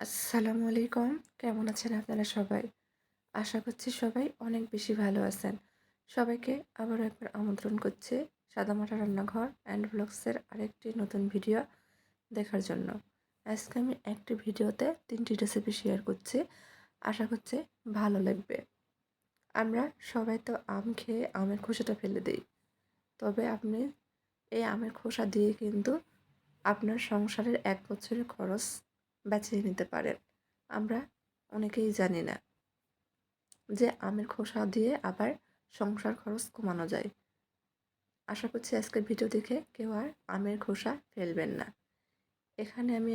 আসসালামু আলাইকুম। কেমন আছেন আপনারা সবাই? আশা করছি সবাই অনেক বেশি ভালো আছেন। সবাইকে আবারও একবার আমন্ত্রণ করছি সাদামাটা রান্নাঘর অ্যান্ড ভ্লগসের আরেকটি নতুন ভিডিও দেখার জন্য। আজকে আমি একটি ভিডিওতে ৩টি রেসিপি শেয়ার করছি। আশা করছি ভালো লাগবে। আমরা সবাই তো আম খেয়ে আমের খোসাটা ফেলে দিই। তবে আপনি এই আমের খোসা দিয়ে কিন্তু আপনার সংসারের ১ বছরের খরচ বাঁচিয়ে নিতে পারেন। আমরা অনেকেই জানি না যে আমের খোসা দিয়ে আবার সংসার খরচ কমানো যায়। আশা করছি আজকের ভিডিও দেখে কেউ আর আমের খোসা ফেলবেন না। এখানে আমি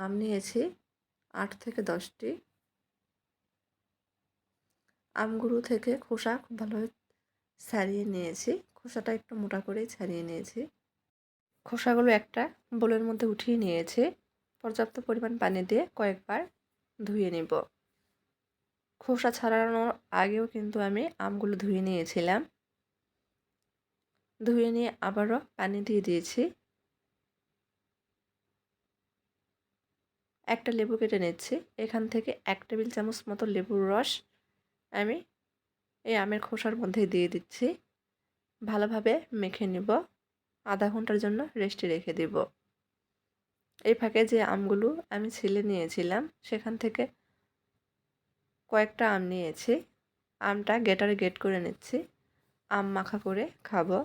আম নিয়েছি ৮ থেকে ১০টি। আমগুলো থেকে খোসা খুব ভালোভাবে ছাড়িয়ে নিয়েছি। খোসাটা একটু মোটা করেই ছাড়িয়ে নিয়েছি। খোসাগুলো একটা বোলের মধ্যে উঠিয়ে নিয়েছি। পর্যাপ্ত পরিমাণ পানি দিয়ে কয়েকবার ধুয়ে নিব। খোসা ছাড়ানোর আগেও কিন্তু আমি আমগুলো ধুয়ে নিয়েছিলাম। ধুয়ে নিয়ে আবারও পানি দিয়ে দিয়েছি। একটা লেবু কেটে নিচ্ছি। এখান থেকে ১ টেবিল চামচ মতো লেবুর রস আমি এই আমের খোসার মধ্যে দিয়ে দিচ্ছি। ভালোভাবে মেখে নিব। আধা ঘন্টার জন্য রেস্টে রেখে দেব। এই ফাঁকে যে আমগুলো আমি ছিলে নিয়েছিলাম সেখান থেকে কয়েকটা আম নিয়েছি। আমটা গ্রেটারে গ্রেট করে নিচ্ছি। আম মাখা করে খাবো।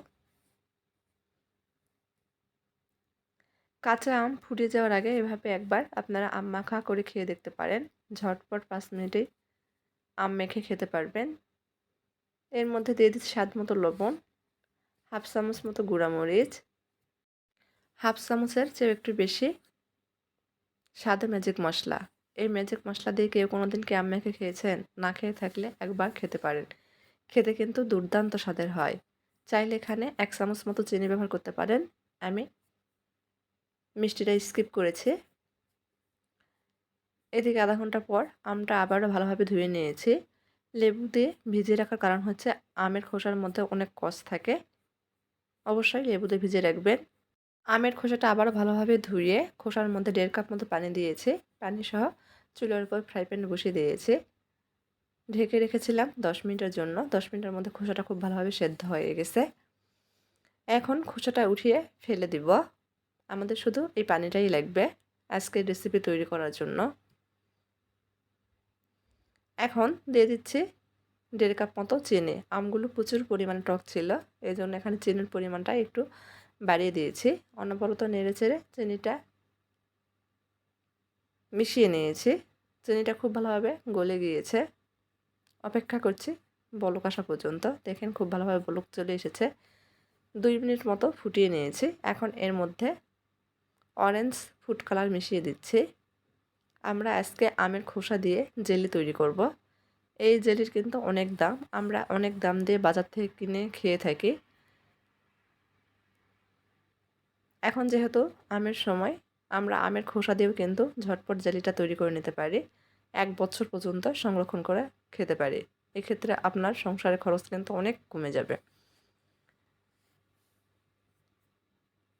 কাঁচা আম ফুরিয়ে যাওয়ার আগে এভাবে একবার আপনারা আম মাখা করে খেয়ে দেখতে পারেন। ঝটপট ৫ মিনিটেই আম মেখে খেতে পারবেন। এর মধ্যে দিয়ে দিচ্ছি স্বাদ মতো লবণ, হাফ চামচ মতো গুঁড়ামরিচ, হাফ চামচের চেয়েও একটু বেশি স্বাদে ম্যাজিক মশলা। এই ম্যাজিক মশলা দিয়ে কেউ কোনোদিন কি আম মেখে খেয়েছেন? না খেয়ে থাকলে একবার খেতে পারেন। খেতে কিন্তু দুর্দান্ত স্বাদের হয়। চাইলে এখানে ১ চামচ মতো চিনি ব্যবহার করতে পারেন। আমি মিষ্টিটা স্কিপ করেছি। এদিকে আধা ঘন্টা পর আমটা আবারও ভালোভাবে ধুয়ে নিয়েছি। লেবু দিয়ে ভিজিয়ে রাখার কারণ হচ্ছে আমের খোসার মধ্যে অনেক কষ থাকে। অবশ্যই লেবু দিয়ে ভিজিয়ে রাখবেন। আমের খোসাটা আবারও ভালোভাবে ধুয়ে খোসার মধ্যে ১.৫ কাপ মতো পানি দিয়েছি। পানি সহ চুলার উপর ফ্রাই প্যান বসিয়ে দিয়েছি। ঢেকে রেখেছিলাম ১০ মিনিটের জন্য। ১০ মিনিটের মধ্যে খোসাটা খুব ভালোভাবে সেদ্ধ হয়ে গেছে। এখন খোসাটা উঠিয়ে ফেলে দিব। আমাদের শুধু এই পানিটাই লাগবে আজকের রেসিপি তৈরি করার জন্য। এখন দিয়ে দিচ্ছি ১.৫ কাপ মতো চিনি। আমগুলো প্রচুর পরিমাণে টক ছিল। এজন্য এখানে চিনির পরিমাণটা একটু বাড়িয়ে দিয়েছি। অনবরত নেড়েচেড়ে চিনিটা মিশিয়ে নিয়েছি। চিনিটা খুব ভালোভাবে গলে গিয়েছে। অপেক্ষা করছি বলক আসা পর্যন্ত। দেখেন খুব ভালোভাবে বলক চলে এসেছে। ২ মিনিট মতো ফুটিয়ে নিয়েছি। এখন এর মধ্যে অরেঞ্জ ফুড কালার মিশিয়ে দিচ্ছি। আমরা আজকে আমের খোসা দিয়ে জেলি তৈরি করব। এই জেলির কিন্তু অনেক দাম। আমরা অনেক দাম দিয়ে বাজার থেকে কিনে খেয়ে থাকি। এখন যেহেতু আমের সময়, আমরা আমের খোসা দিয়েও কিন্তু ঝটপট জেলিটা তৈরি করে নিতে পারি। ১ বছর পর্যন্ত সংরক্ষণ করে খেতে পারি। এক্ষেত্রে আপনার সংসারের খরচ কিন্তু অনেক কমে যাবে।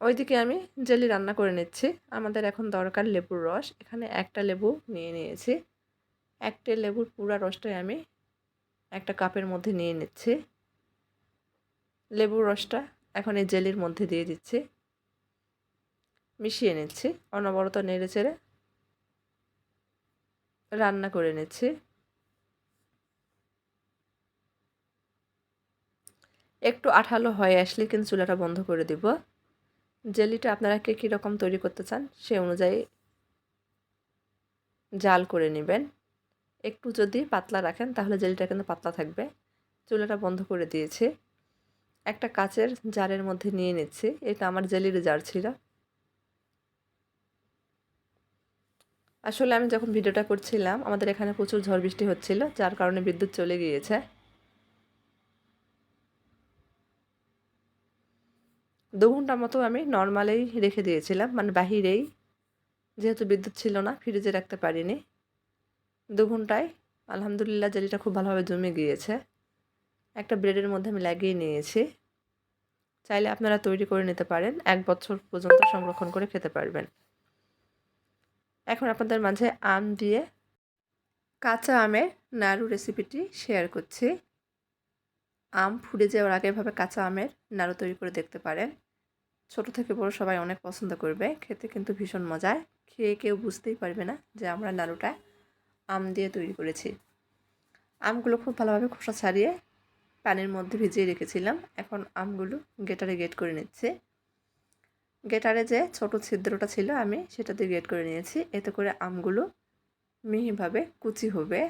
ওইদিকে আমি জেলি রান্না করে নিচ্ছি। আমাদের এখন দরকার লেবুর রস। এখানে একটা লেবু নিয়ে নিয়েছি। একটা লেবুর পুরা রসটাই আমি একটা কাপের মধ্যে নিয়ে নিচ্ছি। লেবুর রসটা এখন এই জেলির মধ্যে দিয়ে দিচ্ছি। মিশিয়ে নিচ্ছি। অনবরত নেড়েচেড়ে রান্না করে নিচ্ছি। একটু আঠালো হয়ে আসলে কিন্তু চুলাটা বন্ধ করে দিব। জেলিটা আপনারা কে কীরকম তৈরি করতে চান সে অনুযায়ী জাল করে নেবেন। একটু যদি পাতলা রাখেন তাহলে জেলিটা কিন্তু পাতলা থাকবে। চুলাটা বন্ধ করে দিয়েছি। একটা কাচের জারের মধ্যে নিয়ে নিচ্ছি। এটা আমার জেলির জার ছিল। আসলে আমি যখন ভিডিওটা করছিলাম আমাদের এখানে প্রচুর ঝড় বৃষ্টি হচ্ছিল, যার কারণে বিদ্যুৎ চলে গিয়েছে। ২ ঘন্টার মতো আমি নরমালেই রেখে দিয়েছিলাম, মানে বাহিরেই, যেহেতু বিদ্যুৎ ছিল না ফ্রিজে রাখতে পারিনি। ২ ঘন্টায় আলহামদুলিল্লাহ জেলিটা খুব ভালোভাবে জমে গিয়েছে। একটা ব্রেডের মধ্যে আমি লাগিয়ে নিয়েছি। চাইলে আপনারা তৈরি করে নিতে পারেন। ১ বছর পর্যন্ত সংরক্ষণ করে খেতে পারবেন। এখন আপনাদের মাঝে আম দিয়ে কাঁচা আমের নাড়ু রেসিপিটি শেয়ার করছি। আম ফুটে যাওয়ার আগে এভাবে কাঁচা আমের নাড়ু তৈরি করে দেখতে পারেন। ছোট থেকে বড় সবাই অনেক পছন্দ করবে, খেতে কিন্তু ভীষণ মজার। খেয়ে কেউ বুঝতেই পারবে না যে আমরা নাড়ুটা আম দিয়ে তৈরি করেছি। আমগুলো খুব ভালোভাবে খোসা ছাড়িয়ে পানির মধ্যে ভিজিয়ে রেখেছিলাম। এখন আমগুলো গ্রেটারে গ্রেট করে নিচ্ছি। গ্রেটারে যে ছোট ছিদ্রটা ছিল আমি সেটা দিয়ে গ্রেট করে নিয়েছি। এতে করে আমগুলো মিহিভাবে কুচি হবে।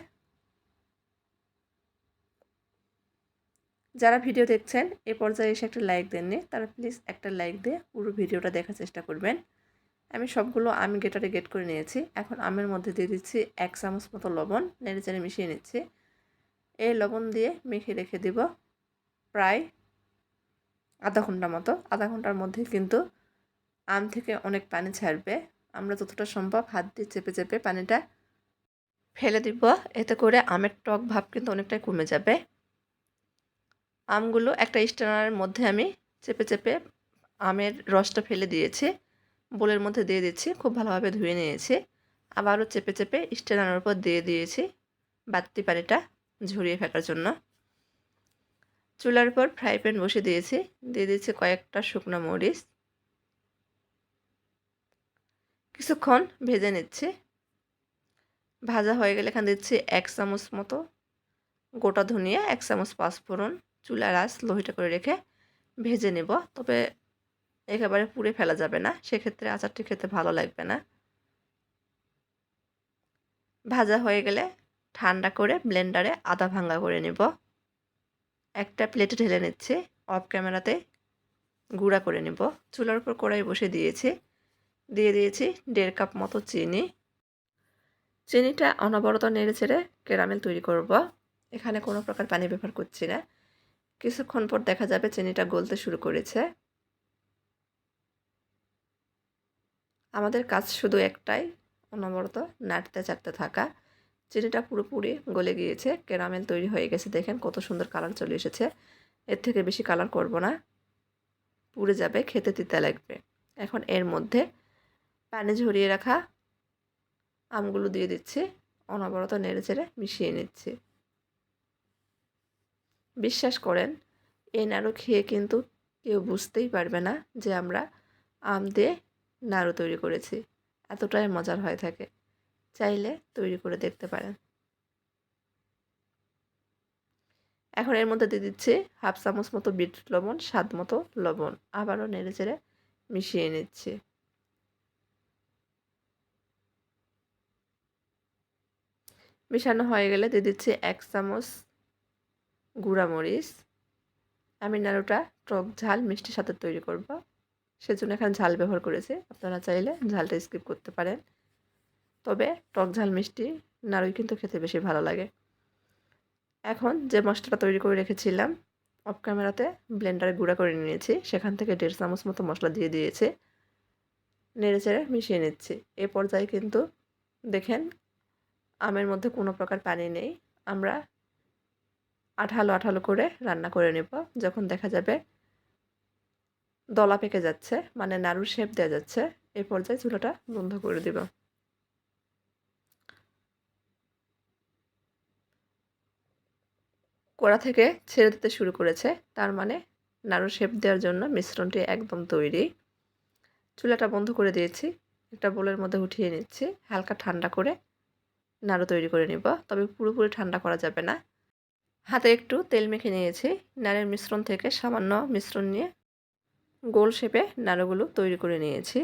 যারা ভিডিও দেখছেন এ পর্যায়ে এসে একটা লাইক দেননি, তারা প্লিজ একটা লাইক দিয়ে পুরো ভিডিওটা দেখার চেষ্টা করবেন। আমি সবগুলো আম গ্রেটারে গ্রেট করে নিয়েছি। এখন আমের মধ্যে দিয়ে দিচ্ছি 1 চামচ মতো লবণ, নেড়েচেড়ে মিশিয়ে নিচ্ছি। এই লবণ দিয়ে মেখে রেখে দিব প্রায় আধা ঘন্টা মতো। আধা ঘন্টার মধ্যে কিন্তু আম থেকে অনেক পানি ছাড়বে। আমরা যতটা সম্ভব হাত দিয়ে চেপে চেপে পানিটা ফেলে দিব। এতে করে আমের টক ভাব কিন্তু অনেকটাই কমে যাবে। আমগুলো একটা স্ট্রেনারের মধ্যে আমি চেপে চেপে আমের রসটা ফেলে দিয়েছি। বোলের মধ্যে দিয়ে দিচ্ছি, খুব ভালোভাবে ধুয়ে নিয়েছি। আবারও চেপে চেপে স্ট্রেনারের উপর দিয়ে দিয়েছি বাড়তি পানিটা ঝরিয়ে ফেলার জন্য। চুলার উপর ফ্রাই প্যান বসিয়ে দিয়েছি, দিয়ে দিচ্ছি কয়েকটা শুকনো মরিচ। কিছুক্ষণ ভেজে নিচ্ছি। ভাজা হয়ে গেলে এখানে দিচ্ছি 1 চামচ মতো গোটা ধনিয়া, 1 চামচ পাঁচফোড়ন। চুলার আঁচ লোহিটা করে রেখে ভেজে নেব। তবে একেবারে পুড়ে ফেলা যাবে না, সেক্ষেত্রে আচারটি খেতে ভালো লাগবে না। ভাজা হয়ে গেলে ঠান্ডা করে ব্লেন্ডারে আদা ভাঙা করে নেব। একটা প্লেটে ঢেলে নিচ্ছি, অফ ক্যামেরাতে গুঁড়া করে নেব। চুলার উপর কড়াই বসে দিয়েছি, দিয়ে দিয়েছি 1.5 কাপ মতো চিনি। চিনিটা অনবরত নেড়ে ছেড়ে ক্যারামেল তৈরি করব। এখানে কোনো প্রকার পানি ব্যবহার করছি না। কিছুক্ষণ পর দেখা যাবে চিনিটা গলতে শুরু করেছে। আমাদের কাজ শুধু একটাই, অনবরত নাড়তে চাড়তে থাকা। চিনিটা পুরোপুরি গলে গিয়েছে, ক্যারামেল তৈরি হয়ে গেছে। দেখেন কত সুন্দর কালার চলে এসেছে। এর থেকে বেশি কালার করব না, পুড়ে যাবে, খেতে তিতা লাগবে। এখন এর মধ্যে পানি ঝরিয়ে রাখা আমগুলো দিয়ে দিচ্ছি, অনবরত নেড়ে চেড়ে মিশিয়ে নিচ্ছি। বিশ্বাস করেন এই নাড়ু খেয়ে কিন্তু কেউ বুঝতেই পারবে না যে আমরা আম দিয়ে নাড়ু তৈরি করেছি। এতটাই মজার হয়ে থাকে। চাইলে তৈরি করে দেখতে পারেন। এখন এর মধ্যে দিয়ে দিচ্ছি 1/2 চামচ মতো বিট লবণ, স্বাদ মতো লবণ। আবারও নেড়ে চেড়ে মিশিয়ে নিচ্ছি। মিশানো হয়ে গেলে দিয়ে দিচ্ছি 1 চামচ গুঁড়া মরিচ। আমি নাড়ুটা টক ঝাল মিষ্টির সাথে তৈরি করব, সেজন্য এখানে ঝাল ব্যবহার করেছি। আপনারা চাইলে ঝালটা স্কিপ করতে পারেন। তবে টক ঝাল মিষ্টি নাড়ুই কিন্তু খেতে বেশি ভালো লাগে। এখন যে মশলাটা তৈরি করে রেখেছিলাম অফ ক্যামেরাতে ব্লেন্ডারে গুঁড়া করে নিয়েছি, সেখান থেকে 1.5 চামচ মতো মশলা দিয়ে দিয়েছি। নেড়ে চেড়ে মিশিয়ে নিচ্ছি। এ পর্যায়ে কিন্তু দেখেন আমের মধ্যে কোনো প্রকার পানি নেই। আমরা আঠালো আঠালো করে রান্না করে নেব। যখন দেখা যাবে দলা পেকে যাচ্ছে, মানে নাড়ুর শেপ দেওয়া যাচ্ছে, এই পর্যায়ে চুলাটা বন্ধ করে দিব। কড়া থেকে ছেড়ে দিতে শুরু করেছে, তার মানে নাড়ুর শেপ দেওয়ার জন্য মিশ্রণটি একদম তৈরি। চুলাটা বন্ধ করে দিয়েছি, একটা বোলের মধ্যে উঠিয়ে নিচ্ছি। হালকা ঠান্ডা করে নাড়ু তৈরি করে নিব, তবে পুরোপুরি ঠান্ডা করা যাবে না। হাতে একটু তেল মেখে নিয়েছি। নাড়ের মিশ্রণ থেকে সামান্য মিশ্রণ নিয়ে গোল শেপে নাড়ুগুলো তৈরি করে নিয়েছি।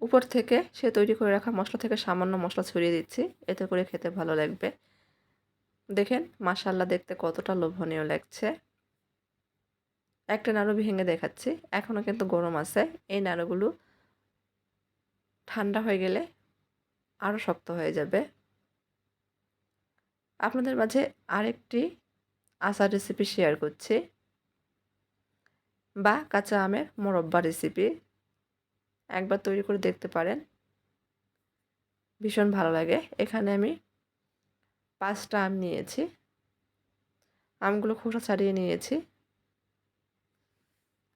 উপর থেকে সে তৈরি করে রাখা মশলা থেকে সামান্য মশলা ছড়িয়ে দিচ্ছি, এতে করে খেতে ভালো লাগবে। দেখেন মাশাআল্লাহ দেখতে কতটা লোভনীয় লাগছে। একটা নাড়ু ভেঙে দেখাচ্ছি, এখনও কিন্তু গরম আছে। এই নাড়ুগুলো ঠান্ডা হয়ে গেলে আরও শক্ত হয়ে যাবে। আপনাদের মাঝে আরেকটি আচার রেসিপি শেয়ার করছি, বা কাঁচা আমের মোরব্বা রেসিপি। একবার তৈরি করে দেখতে পারেন, ভীষণ ভালো লাগে। এখানে আমি 5টা আম নিয়েছি। আমগুলো খোসা ছাড়িয়ে নিয়েছি।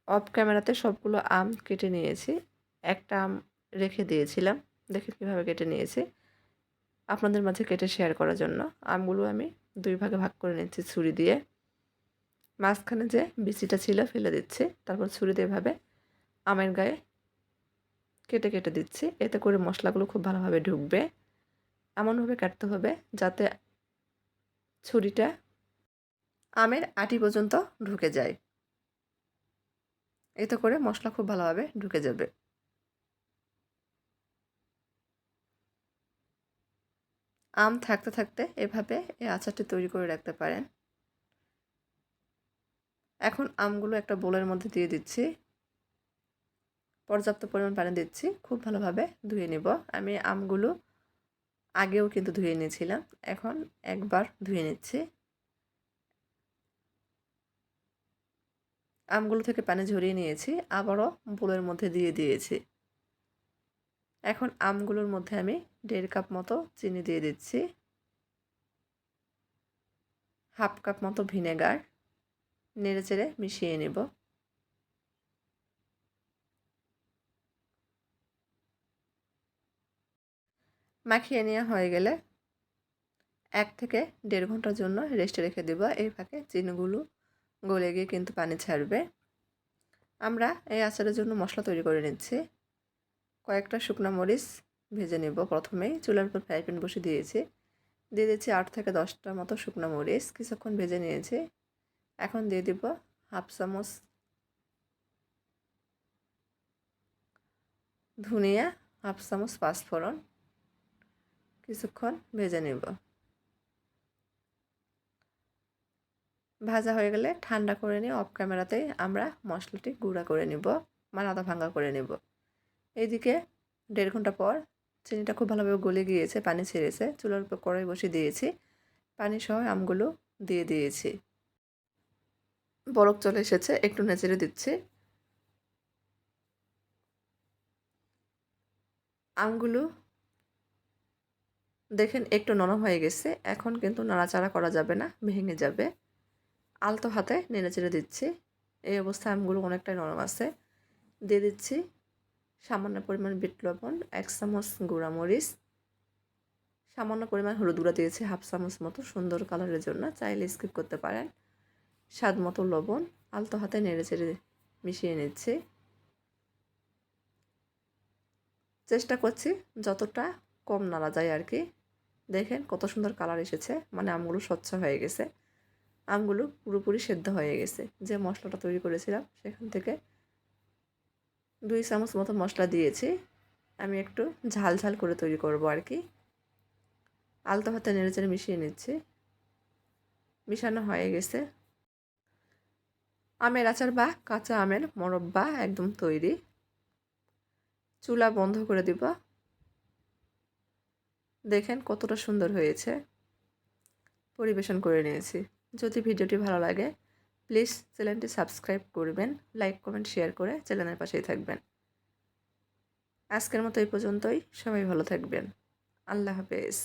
অফ ক্যামেরাতে সবগুলো আম কেটে নিয়েছি। একটা আম রেখে দিয়েছিলাম। দেখেন কীভাবে কেটে নিয়েছি। আপনাদের মাঝে কেটে শেয়ার করার জন্য আমগুলো আমি 2 ভাগে ভাগ করে নিচ্ছি ছুরি দিয়ে। মাঝখানে যে বিচিটা ছিল ফেলে দিচ্ছি। তারপর ছুরি দিয়ে এভাবে আমের গায়ে কেটে কেটে দিচ্ছি। এতে করে মশলাগুলো খুব ভালোভাবে ঢুকবে। এমনভাবে কাটতে হবে যাতে ছুরিটা আমের আটি পর্যন্ত ঢুকে যায়। এতে করে মশলা খুব ভালোভাবে ঢুকে যাবে। আম থাকতে থাকতে এভাবে এই আচারটি তৈরি করে রাখতে পারেন। এখন আমগুলো একটা বোলের মধ্যে দিয়ে দিচ্ছি। পর্যাপ্ত পরিমাণ পানি দিচ্ছি। খুব ভালোভাবে ধুয়ে নিব। আমি আমগুলো আগেও কিন্তু ধুয়ে নিয়েছিলাম। এখন একবার ধুয়ে নিচ্ছি। আমগুলো থেকে পানি ঝরিয়ে নিয়েছি। আবারও বোলের মধ্যে দিয়ে দিয়েছি। এখন আমগুলোর মধ্যে আমি 1.5 কাপ মতো চিনি দিয়ে দিচ্ছি। 1/2 কাপ মতো ভিনেগার নেড়েচেড়ে মিশিয়ে নেব। মাখিয়ে নেওয়া হয়ে গেলে 1 থেকে 1.5 ঘন্টার জন্য রেস্টে রেখে দেব। এই ফাঁকে চিনিগুলো গলে গিয়ে কিন্তু পানি ছাড়বে। আমরা এই আচারের জন্য মশলা তৈরি করে নিচ্ছি। কয়েকটা শুকনো মরিচ ভেজে নেব। প্রথমেই চুলার উপর ফ্রাই প্যান বসিয়ে দিয়েছি। দিয়ে দিচ্ছি 8 থেকে 10টা মতো শুকনো মরিচ। কিছুক্ষণ ভেজে নিয়েছি। এখন দিয়ে দিব 1/2 চামচ ধনিয়া, 1/2 চামচ পাঁচফোড়ন। কিছুক্ষণ ভেজে নেব। ভাজা হয়ে গেলে ঠান্ডা করে নিয়ে অফ ক্যামেরাতেই আমরা মশলাটি গুঁড়া করে নেব, মানে আদা ভাঙ্গা করে নেব। এইদিকে 1.5 ঘন্টা পর চিনিটা খুব ভালোভাবে গলে গিয়েছে, পানি ছেড়েছে। চুলার উপর কড়াই বসিয়ে দিয়েছি। পানি সহ আমগুলো দিয়ে দিয়েছি। বলক চলে এসেছে, একটু নেড়ে দিচ্ছি। আমগুলো দেখেন একটু নরম হয়ে গেছে। এখন কিন্তু নাড়াচাড়া করা যাবে না, ভেঙে যাবে। আলতো হাতে নেড়েচেড়ে দিচ্ছি। এই অবস্থায় আমগুলো অনেকটাই নরম আছে। দিয়ে দিচ্ছি সামান্য পরিমাণ বিট লবণ, 1 চামচ গুঁড়া মরিচ, সামান্য পরিমাণ হলুদ গুঁড়া দিয়েছি 1/2 চামচ মতো সুন্দর কালারের জন্য, চাইলে স্কিপ করতে পারেন। স্বাদ মতো লবণ, আলতো হাতে নেড়েচেড়ে মিশিয়ে নিচ্ছি। চেষ্টা করছি যতটা কম নাড়া যায় আর কি। দেখেন কত সুন্দর কালার এসেছে, মানে আমগুলো স্বচ্ছ হয়ে গেছে। আমগুলো পুরোপুরি সেদ্ধ হয়ে গেছে। যে মশলাটা তৈরি করেছিলাম সেখান থেকে 2 চামচ মতো মশলা দিয়েছি। আমি একটু ঝাল ঝাল করে তৈরি করব আর কি। আলতো হাতে নেড়েচেড়ে মিশিয়ে নিচ্ছি। মিশানো হয়ে গেছে। আমের আচার বা কাঁচা আমের মোরব্বা একদম তৈরি। চুলা বন্ধ করে দিব। দেখেন কতটা সুন্দর হয়েছে। পরিবেশন করে নিয়েছি। যদি ভিডিওটি ভালো লাগে প্লিজ চ্যানেলটি সাবস্ক্রাইব করবেন, লাইক কমেন্ট শেয়ার করে চ্যানেলের পাশেই থাকবেন। আজকের মতো এই পর্যন্তই। সবাই ভালো থাকবেন। আল্লাহ হাফেজ।